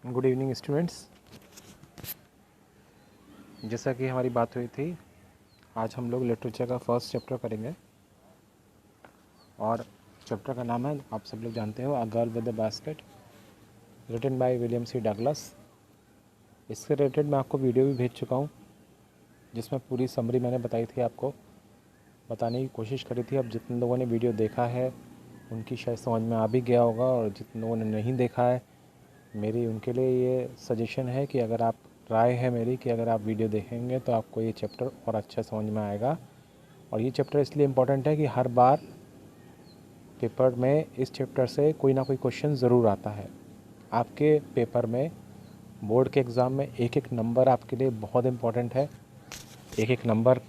Good evening students. जैसा कि हमारी बात हुई थी, आज हम लोग लिटरेचर का फर्स्ट चैप्टर करेंगे और चैप्टर का नाम है, आप सब लोग जानते हो, a girl with a basket, written by William C Douglas. इससे रिलेटेड मैं आपको वीडियो भी भेज चुका हूँ, जिसमें पूरी समरी मैंने बताई थी, आपको बताने की कोशिश करी थी। अब जितने लोगों ने वीडियो देखा है उनकी शायद समझ में आ भी गया होगा, और जितने लोगों ने नहीं देखा है, मेरी उनके लिए ये सजेशन है कि अगर आप राय है मेरी कि अगर आप वीडियो देखेंगे तो आपको ये चैप्टर और अच्छा समझ में आएगा। और ये चैप्टर इसलिए इम्पोर्टेंट है कि हर बार पेपर में इस चैप्टर से कोई ना कोई क्वेश्चन ज़रूर आता है। आपके पेपर में, बोर्ड के एग्ज़ाम में एक एक नंबर आपके लिए बहुत इम्पोर्टेंट है। एक एक नंबर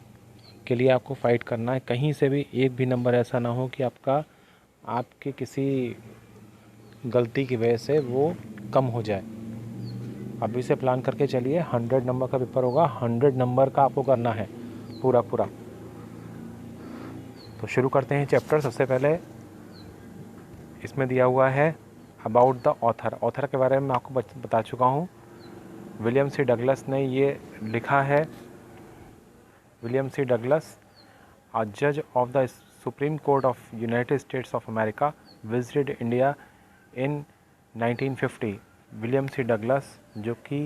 के लिए आपको फ़ाइट करना है। कहीं से भी एक भी नंबर ऐसा ना हो कि आपके किसी गलती की वजह से वो कम हो जाए। अभी से प्लान करके चलिए। 100 नंबर का पेपर होगा, 100 नंबर का आपको करना है पूरा। तो शुरू करते हैं चैप्टर। सबसे पहले इसमें दिया हुआ है अबाउट द ऑथर के बारे में मैं आपको बता चुका हूँ। विलियम सी डगलस ने ये लिखा है। विलियम सी डगलस, अ जज of the Supreme Court of United States of America, visited India in 1950। William C Douglas जो कि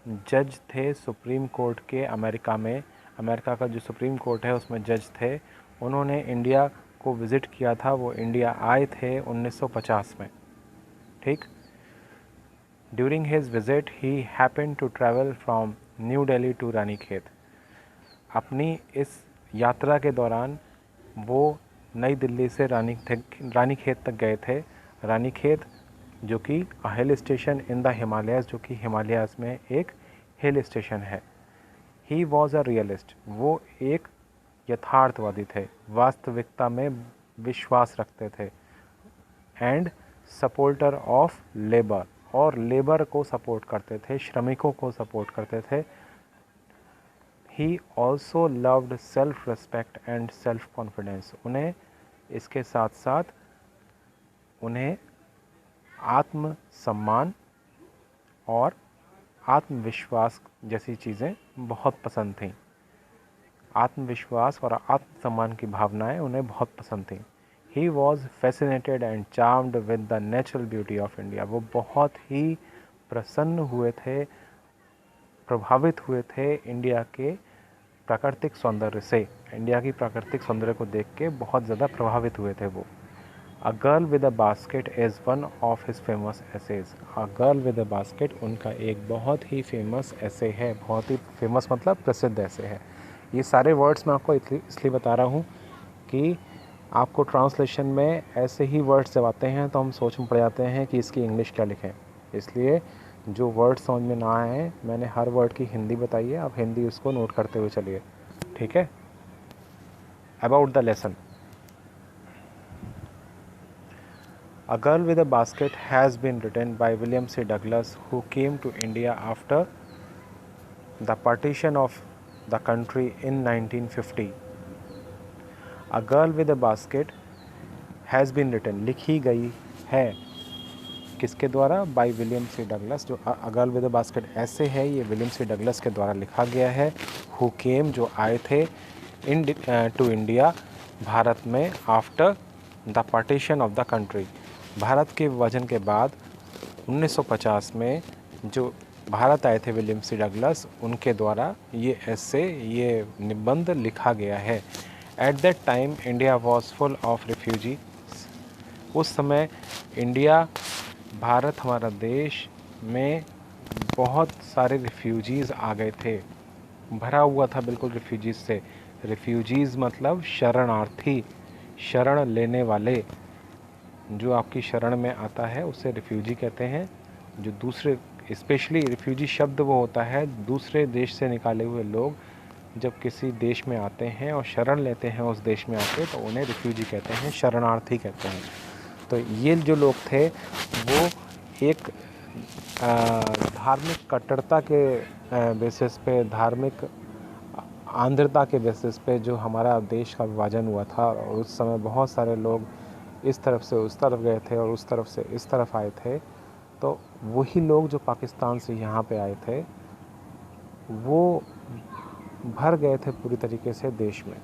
जज थे सुप्रीम कोर्ट के अमेरिका का जो सुप्रीम कोर्ट है उसमें जज थे, उन्होंने इंडिया को विज़िट किया था। वो इंडिया आए थे 1950 में, ठीक। During his visit he happen to travel from New Delhi to Ranikhet. अपनी इस यात्रा के दौरान वो नई दिल्ली से रानीखेत तक गए थे। रानीखेत जो कि hill station in the Himalayas, जो कि हिमालयाज़ में एक हिल स्टेशन है। ही वॉज अ रियलिस्ट, वो एक यथार्थवादी थे, वास्तविकता में विश्वास रखते थे। एंड सपोर्टर ऑफ लेबर, और लेबर को सपोर्ट करते थे, श्रमिकों को सपोर्ट करते थे। He also loved self respect and self confidence. उन्हें इसके साथ साथ उन्हें आत्मसम्मान और आत्मविश्वास जैसी चीज़ें बहुत पसंद थीं। आत्मविश्वास और आत्मसम्मान की भावनाएं उन्हें बहुत पसंद थीं। He was fascinated and charmed with the natural beauty of India. वो बहुत ही प्रसन्न हुए थे, प्रभावित हुए थे इंडिया के प्राकृतिक सौंदर्य से। इंडिया की प्राकृतिक सौंदर्य को देख के बहुत ज़्यादा प्रभावित हुए थे वो। A girl with a basket is one of his famous essays. A girl with a basket उनका एक बहुत ही फेमस ऐसे है। बहुत ही फेमस मतलब प्रसिद्ध ऐसे है। ये सारे वर्ड्स मैं आपको इसलिए बता रहा हूँ कि आपको ट्रांसलेशन में ऐसे ही वर्ड्स जब आते हैं तो हम सोच में पड़ जाते हैं कि इसकी इंग्लिश क्या लिखें। इसलिए जो वर्ड समझ में ना आए, मैंने हर वर्ड की हिंदी बताई है, आप हिंदी उसको नोट करते हुए चलिए, ठीक है। About the lesson. A Girl with a Basket has been written by William C. Douglas, who came to India after the partition of the country in 1950. A Girl with a Basket has been written, लिखी गई है, किसके द्वारा? By William C Douglas. जो a girl with a basket ऐसे है, ये William C Douglas के द्वारा लिखा गया है। हु केम, जो आए थे, टू इंडिया, भारत में, after the partition of the country, Bharat के विभाजन के बाद 1950 में जो भारत आए थे विलियम सी डगलस, उनके द्वारा ये ऐसे, ये निबंध लिखा गया है। At that time India was full of refugee. उस समय इंडिया, भारत, हमारा देश में बहुत सारे रिफ्यूजीज़ आ गए थे, भरा हुआ था बिल्कुल रिफ्यूजीज़ से। रिफ्यूजीज़ मतलब शरणार्थी, शरण लेने वाले। जो आपकी शरण में आता है उसे रिफ्यूजी कहते हैं। जो दूसरे, स्पेशली रिफ्यूजी शब्द वो होता है, दूसरे देश से निकाले हुए लोग जब किसी देश में आते हैं और शरण लेते हैं उस देश में आके, तो उन्हें रिफ्यूजी कहते हैं, शरणार्थी कहते हैं। तो ये जो लोग थे वो एक धार्मिक कट्टरता के बेसिस पे, धार्मिक आंध्रता के बेसिस पे जो हमारा देश का विभाजन हुआ था, और उस समय बहुत सारे लोग इस तरफ से उस तरफ गए थे और उस तरफ से इस तरफ आए थे, तो वही लोग जो पाकिस्तान से यहाँ पे आए थे वो भर गए थे पूरी तरीके से देश में।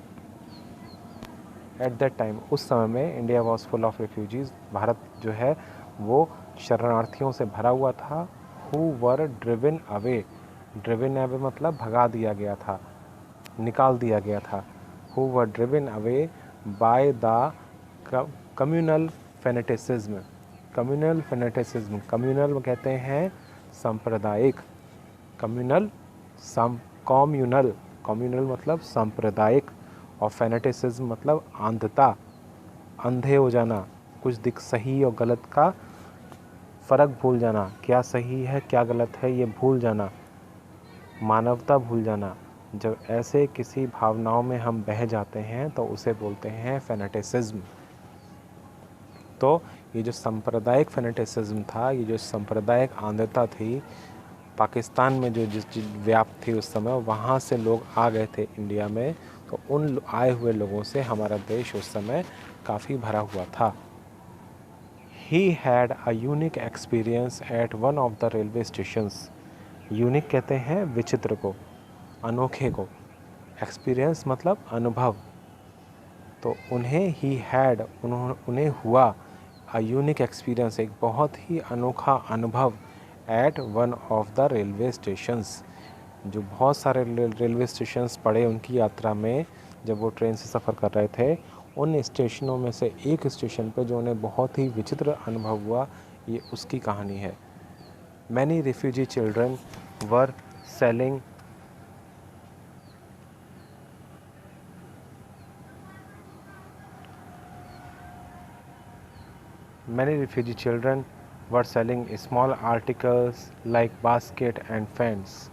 एट दैट टाइम, उस समय में India was full of refugees. Bharat जो है वो शरणार्थियों से भरा हुआ था। हु वर ड्रिवन अवे मतलब भगा दिया गया था, निकाल दिया गया था। Who were driven away by the communal fanaticism. Communal कहते हैं सांप्रदायिक, कम्युनल मतलब सांप्रदायिक, और फेनेटिसिज्म मतलब अंधता, अंधे हो जाना, कुछ दिख सही और गलत का फ़र्क भूल जाना, क्या सही है क्या गलत है ये भूल जाना, मानवता भूल जाना। जब ऐसे किसी भावनाओं में हम बह जाते हैं तो उसे बोलते हैं फेनेटिसिज्म। तो ये जो सांप्रदायिक फेनेटिसिज्म था, ये जो सांप्रदायिक अंधता थी पाकिस्तान में जो जिस व्याप्त थी उस समय, वहाँ से लोग आ गए थे इंडिया में। तो उन आए हुए लोगों से हमारा देश उस समय काफ़ी भरा हुआ था। He had a unique experience at one of the railway stations. Unique कहते हैं विचित्र को, अनोखे को। एक्सपीरियंस मतलब अनुभव। तो उन्हें हुआ अ यूनिक एक्सपीरियंस, एक बहुत ही अनोखा अनुभव at one of the railway stations. जो बहुत सारे रेलवे स्टेशंस पड़े उनकी यात्रा में, जब वो ट्रेन से सफ़र कर रहे थे, उन स्टेशनों में से एक स्टेशन पे जो उन्हें बहुत ही विचित्र अनुभव हुआ, ये उसकी कहानी है। Many refugee children were selling small articles like basket and fans.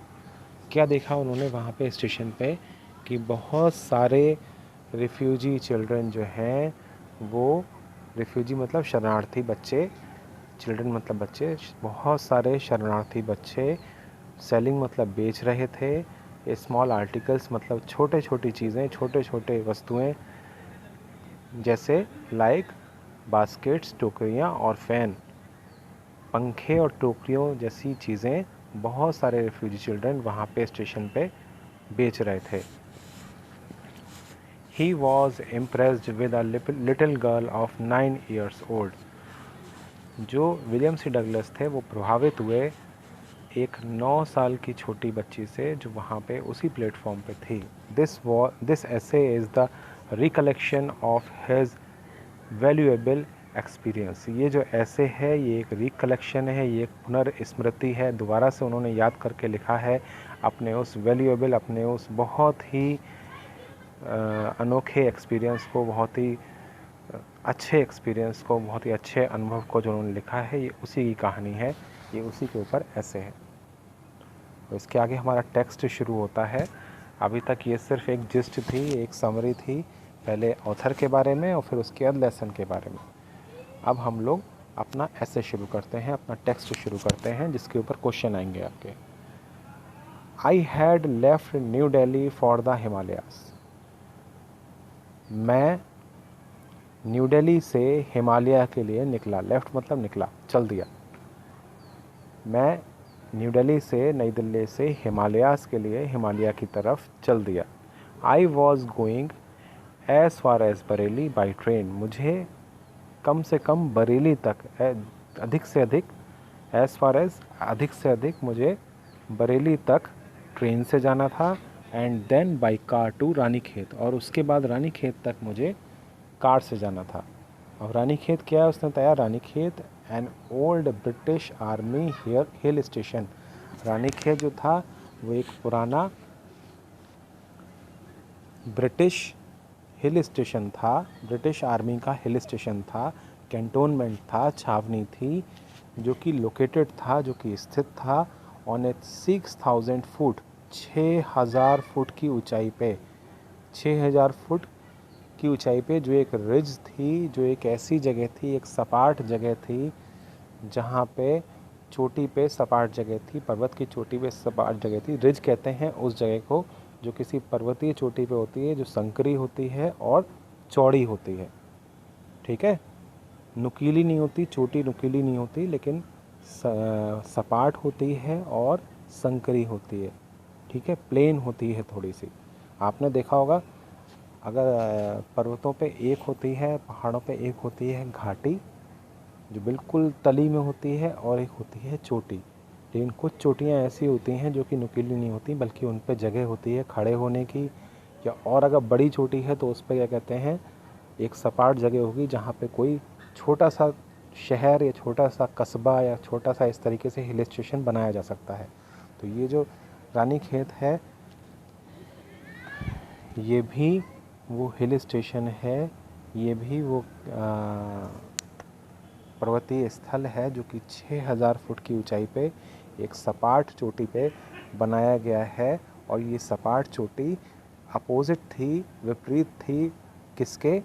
क्या देखा उन्होंने वहाँ पे स्टेशन पे कि बहुत सारे रिफ्यूजी चिल्ड्रन जो हैं, वो रिफ्यूजी मतलब शरणार्थी बच्चे, चिल्ड्रन मतलब बच्चे, बहुत सारे शरणार्थी बच्चे, सेलिंग मतलब बेच रहे थे, स्मॉल आर्टिकल्स मतलब छोटे छोटी चीज़ें, छोटे छोटे वस्तुएं, जैसे लाइक बास्केट्स टोकरियाँ और फ़ैन, पंखे और टोकरियों जैसी चीज़ें बहुत सारे रिफ्यूजी चिल्ड्रन वहाँ पे स्टेशन पे बेच रहे थे। He was impressed with a little girl of 9 years old. जो विलियम सी डगलस थे वो प्रभावित हुए एक 9 साल की छोटी बच्ची से जो वहाँ पे उसी प्लेटफॉर्म पे थी। This essay is the recollection of his valuable experience. ये जो ऐसे है ये एक रिकलेक्शन है, ये एक पुनर्स्मृति है, दोबारा से उन्होंने याद करके लिखा है अपने उस वैल्यूएबल, अपने उस बहुत ही अनोखे एक्सपीरियंस को, बहुत ही अच्छे एक्सपीरियंस को, बहुत ही अच्छे अनुभव को जो उन्होंने लिखा है, ये उसी की कहानी है, ये उसी के ऊपर ऐसे है। तो इसके आगे हमारा टेक्स्ट शुरू होता है। अभी तक ये सिर्फ एक जिस्ट थी, एक समरी थी, पहले ऑथर के बारे में और फिर उसके बाद लेसन के बारे में। अब हम लोग अपना ऐसे शुरू करते हैं, अपना टेक्स्ट शुरू करते हैं, जिसके ऊपर क्वेश्चन आएंगे आपके। I had left new Delhi for the Himalayas. मैं न्यू दिल्ली से हिमालय के लिए निकला। लेफ्ट मतलब निकला, चल दिया। मैं न्यू दिल्ली से, नई दिल्ली से हिमालयास के लिए, हिमालय की तरफ चल दिया। I was going as far as Bareilly by train. मुझे कम से कम बरेली तक, अधिक से अधिक, एज फार एज अधिक से अधिक मुझे बरेली तक ट्रेन से जाना था। And then by car to Ranikhet, और उसके बाद रानीखेत तक मुझे कार से जाना था। अब रानीखेत क्या है उसने बताया, Ranikhet an old British army hill station. Ranikhet जो था वो एक पुराना ब्रिटिश हिल स्टेशन था, ब्रिटिश आर्मी का हिल स्टेशन था, कैंटोनमेंट था, छावनी थी, जो कि लोकेटेड था, जो कि स्थित था ऑन ए 6000 फुट, 6000 फुट की ऊंचाई पे, 6000 फुट की ऊंचाई पे, जो एक रिज थी, जो एक ऐसी जगह थी, एक सपाट जगह थी, जहाँ पे चोटी पे सपाट जगह थी, पर्वत की चोटी पे सपाट जगह थी। रिज कहते हैं उस जगह को जो किसी पर्वतीय चोटी पे होती है, जो संकरी होती है और चौड़ी होती है। ठीक है, नुकीली नहीं होती, चोटी नुकीली नहीं होती, लेकिन सपाट होती है और संकरी होती है, ठीक है, प्लेन होती है थोड़ी सी। आपने देखा होगा अगर पर्वतों पे एक होती है, पहाड़ों पे एक होती है घाटी जो बिल्कुल तली में होती है और एक होती है चोटी। लेकिन कुछ चोटियाँ ऐसी होती हैं जो कि नुकीली नहीं होती, बल्कि उन पे जगह होती है खड़े होने की, या और अगर बड़ी चोटी है तो उस पर क्या कहते हैं, एक सपाट जगह होगी जहाँ पे कोई छोटा सा शहर या छोटा सा कस्बा या छोटा सा इस तरीके से हिल स्टेशन बनाया जा सकता है। तो ये जो रानीखेत है ये भी वो हिल स्टेशन है, ये भी वो पर्वतीय स्थल है जो कि 6000 फुट की ऊंचाई पे एक सपाट चोटी पे बनाया गया है। और ये सपाट चोटी अपोजिट थी, विपरीत थी किसके,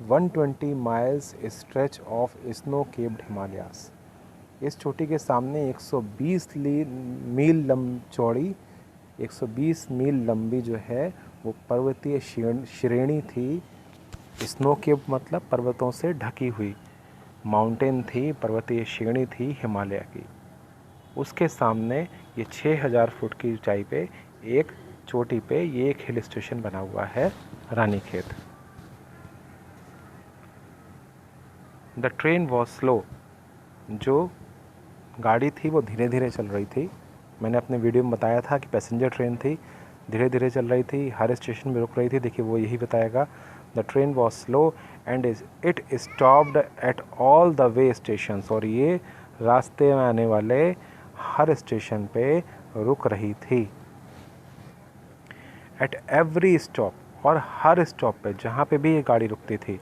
120 miles stretch of snow capped Himalayas. इस चोटी के सामने 120 मील चौड़ी 120 मील लंबी जो है वो पर्वतीय श्रेणी थी। स्नो केप मतलब पर्वतों से ढकी हुई माउंटेन थी, पर्वतीय श्रेणी थी हिमालय की। उसके सामने ये 6000 फुट की ऊंचाई पे एक चोटी पे ये एक हिल स्टेशन बना हुआ है, Ranikhet. The train was slow, जो गाड़ी थी वो धीरे धीरे चल रही थी। मैंने अपने वीडियो में बताया था कि पैसेंजर ट्रेन थी, धीरे धीरे चल रही थी, हर स्टेशन में रुक रही थी। देखिए वो यही बताएगा, the train was slow and it stopped at all the way stations. और ये रास्ते में आने वाले हर स्टेशन पे रुक रही थी। एट एवरी स्टॉप, और हर स्टॉप पे जहाँ पे भी ये गाड़ी रुकती थी,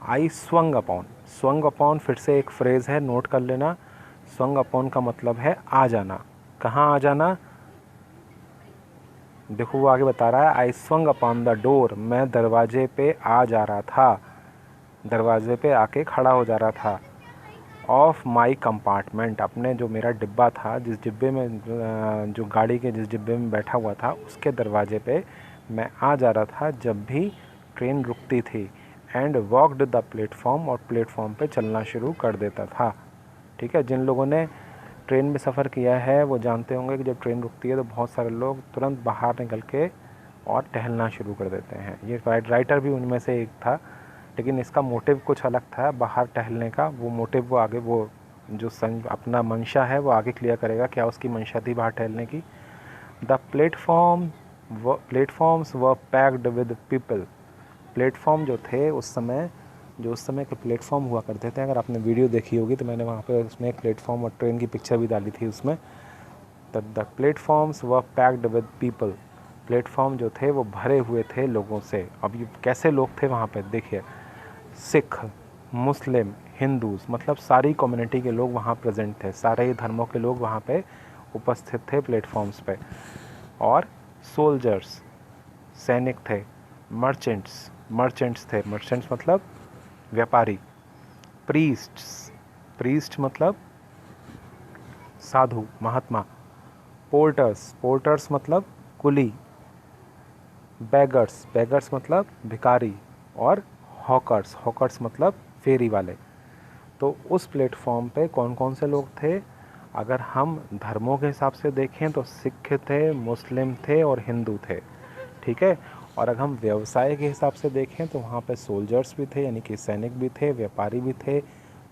आई स्वंग अपॉन। स्वंग अपॉन फिर से एक फ्रेज़ है, नोट कर लेना। स्वंग अपॉन का मतलब है आ जाना। कहाँ आ जाना, देखो वो आगे बता रहा है, आई स्वंग अपॉन द डोर, मैं दरवाजे पे आ जा रहा था, दरवाजे पे आके खड़ा हो जा रहा था। ऑफ माई कंपार्टमेंट, अपने जो मेरा डिब्बा था, जिस डिब्बे में जो गाड़ी के जिस डिब्बे में बैठा हुआ था उसके दरवाजे पे मैं आ जा रहा था जब भी ट्रेन रुकती थी। एंड वॉकड द प्लेटफॉर्म, और प्लेटफॉर्म पे चलना शुरू कर देता था। ठीक है, जिन लोगों ने ट्रेन में सफ़र किया है वो जानते होंगे कि जब ट्रेन रुकती है तो बहुत सारे लोग तुरंत बाहर निकल के और टहलना शुरू कर देते हैं। ये राइटर भी उनमें से एक था, लेकिन इसका मोटिव कुछ अलग था बाहर टहलने का। वो मोटिव वो आगे वो जो अपना मंशा है वो आगे क्लियर करेगा, क्या उसकी मंशा थी बाहर टहलने की। द प्लेटफॉर्म्स व पैक्ड विद पीपल। प्लेटफॉर्म जो थे उस समय के प्लेटफॉर्म हुआ करते थे, अगर आपने वीडियो देखी होगी तो मैंने वहाँ पे उसमें एक प्लेटफॉर्म और ट्रेन की पिक्चर भी डाली थी उसमें। द प्लेटफॉर्म्स व पैक्ड विद पीपल, प्लेटफॉर्म जो थे वो भरे हुए थे लोगों से। अब ये कैसे लोग थे वहाँ पे, देखिए, सिख, मुस्लिम, हिंदूज, मतलब सारी कम्युनिटी के लोग वहाँ प्रेजेंट थे, सारे ही धर्मों के लोग वहाँ पे उपस्थित थे प्लेटफॉर्म्स पे। और सोल्जर्स, सैनिक थे, मर्चेंट्स थे, मर्चेंट्स मतलब व्यापारी, प्रीस्ट मतलब साधु महात्मा, पोर्टर्स मतलब कुली, बेगर्स मतलब भिखारी, और हॉकर्स मतलब फेरी वाले। तो उस प्लेटफॉर्म पे कौन कौन से लोग थे, अगर हम धर्मों के हिसाब से देखें तो सिख थे, मुस्लिम थे और हिंदू थे, ठीक है। और अगर हम व्यवसाय के हिसाब से देखें तो वहाँ पे सोल्जर्स भी थे, यानी कि सैनिक भी थे, व्यापारी भी थे,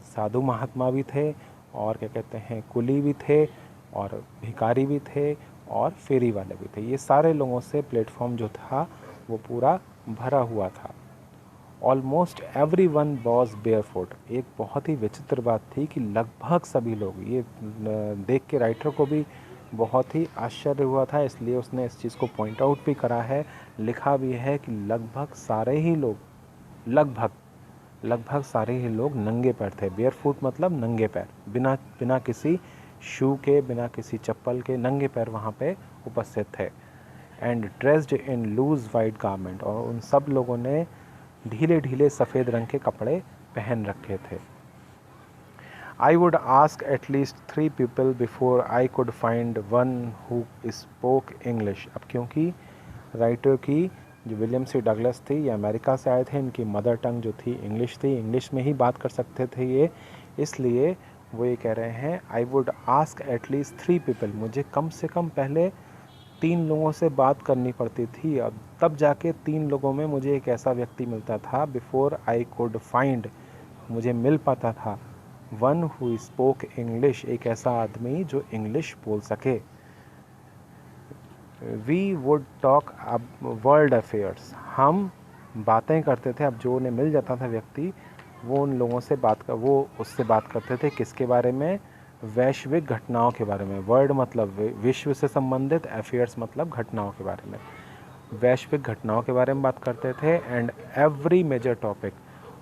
साधु महात्मा भी थे, और क्या कहते हैं कुली भी थे, और भिखारी भी थे, और फेरी वाले भी थे। ये सारे लोगों से प्लेटफॉर्म जो था वो पूरा भरा हुआ था। Almost every one was barefoot. एक बहुत ही विचित्र बात थी कि लगभग सभी लोग, ये देख के राइटर को भी बहुत ही आश्चर्य हुआ था, इसलिए उसने इस चीज़ को पॉइंट आउट भी करा है, लिखा भी है कि लगभग सारे ही लोग, लगभग सारे ही लोग नंगे पैर थे। बेयरफुट मतलब नंगे पैर, बिना किसी शू के, बिना किसी चप्पल के, नंगे पैर वहाँ पे उपस्थित थे। And dressed in loose white garment, और उन सब लोगों ने ढीले ढीले सफ़ेद रंग के कपड़े पहन रखे थे। I would ask at least 3 people before I could find one who spoke English। अब क्योंकि राइटर की जो विलियम सी डगलस थी, ये अमेरिका से आए थे, इनकी मदर टंग जो थी इंग्लिश थी, इंग्लिश में ही बात कर सकते थे ये, इसलिए वो ये कह रहे हैं I would ask at least 3 people, मुझे कम से कम पहले 3 लोगों से बात करनी पड़ती थी, अब तब जाके 3 लोगों में मुझे एक ऐसा व्यक्ति मिलता था, बिफोर आई कुड फाइंड, मुझे मिल पाता था, वन हु स्पोक इंग्लिश, एक ऐसा आदमी जो इंग्लिश बोल सके। वी वुड टॉक अब वर्ल्ड अफेयर्स, हम बातें करते थे। अब जो उन्हें मिल जाता था व्यक्ति, वो उन लोगों से वो उससे बात करते थे किसके बारे में, वैश्विक घटनाओं के बारे में। वर्ल्ड मतलब विश्व से संबंधित, अफेयर्स मतलब घटनाओं के बारे में, वैश्विक घटनाओं के बारे में बात करते थे। एंड एवरी मेजर टॉपिक,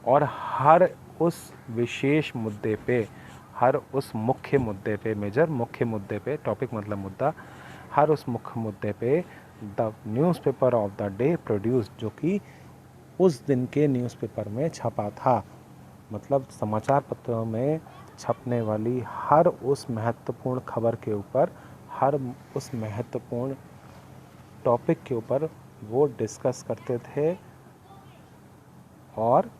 और हर उस विशेष मुद्दे पे, हर उस मुख्य मुद्दे पे, मेजर मुख्य मुद्दे पे, टॉपिक मतलब मुद्दा, हर उस मुख्य मुद्दे पे the newspaper of the day produce, जो कि उस दिन के न्यूज़पेपर में छपा था, मतलब समाचार पत्रों में छपने वाली हर उस महत्वपूर्ण खबर के ऊपर, हर उस महत्वपूर्ण टॉपिक के ऊपर वो डिस्कस करते थे, और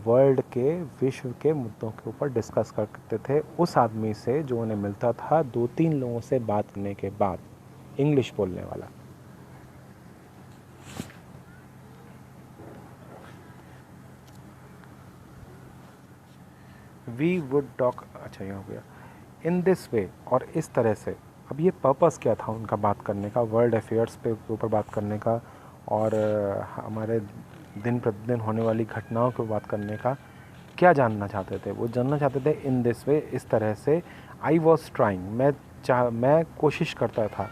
वर्ल्ड के, विश्व के मुद्दों के ऊपर डिस्कस करते थे उस आदमी से जो उन्हें मिलता था 2-3 लोगों से बात करने के बाद, इंग्लिश बोलने वाला। वी वुड टॉक, अच्छा ये हो गया, इन दिस वे, और इस तरह से। अब ये पर्पस क्या था उनका बात करने का, वर्ल्ड अफेयर्स पे ऊपर बात करने का, और हमारे दिन प्रतिदिन होने वाली घटनाओं को बात करने का, क्या जानना चाहते थे? वो जानना चाहते थे इन दिस वे, इस तरह से। आई वॉज ट्राइंग, मैं कोशिश करता था,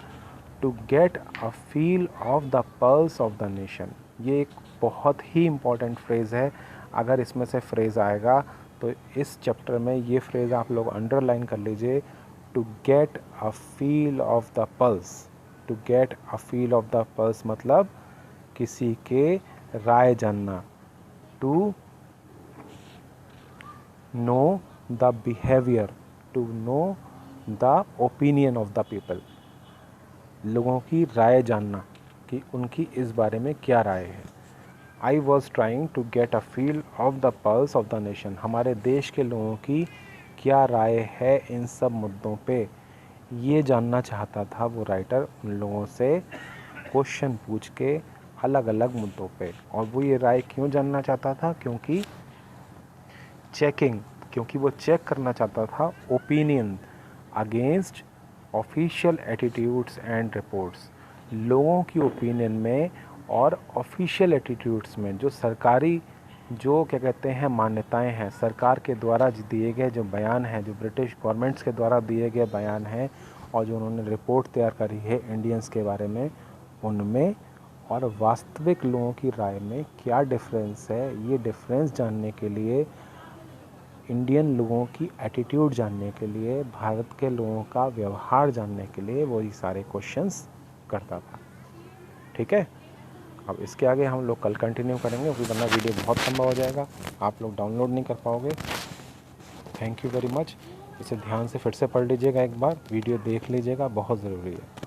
to get a feel of the pulse of the nation. ये एक बहुत ही इम्पॉर्टेंट फ्रेज़ है, अगर इसमें से फ्रेज़ आएगा तो इस चैप्टर में ये फ्रेज़ आप लोग अंडरलाइन कर लीजिए, to get a feel of the pulse. To get a feel of the pulse मतलब किसी के राय जानना, to know the behaviour, to know the opinion of the people, लोगों की राय जानना कि उनकी इस बारे में क्या राय है। I was trying to get a feel of the pulse of the nation, हमारे देश के लोगों की क्या राय है इन सब मुद्दों पे, ये जानना चाहता था वो राइटर उन लोगों से क्वेश्चन पूछ के अलग अलग मुद्दों पे। और वो ये राय क्यों जानना चाहता था? क्योंकि वो चेक करना चाहता था opinion against official attitudes and reports, लोगों की ओपिनियन में और ऑफिशियल एटीट्यूड्स में, जो सरकारी, जो क्या कहते हैं, मान्यताएं हैं, सरकार के द्वारा दिए गए जो बयान हैं, जो ब्रिटिश गवर्नमेंट्स के द्वारा दिए गए बयान हैं, और जो उन्होंने रिपोर्ट तैयार करी है इंडियंस के बारे में, उनमें और वास्तविक लोगों की राय में क्या डिफरेंस है, ये डिफरेंस जानने के लिए, इंडियन लोगों की एटीट्यूड जानने के लिए, भारत के लोगों का व्यवहार जानने के लिए वो ये सारे क्वेश्चंस करता था। ठीक है, अब इसके आगे हम लोग कल कंटिन्यू करेंगे, वरना वीडियो बहुत लंबा हो जाएगा, आप लोग डाउनलोड नहीं कर पाओगे। Thank you very much. इसे ध्यान से फिर से पढ़ लीजिएगा, एक बार वीडियो देख लीजिएगा, बहुत ज़रूरी है।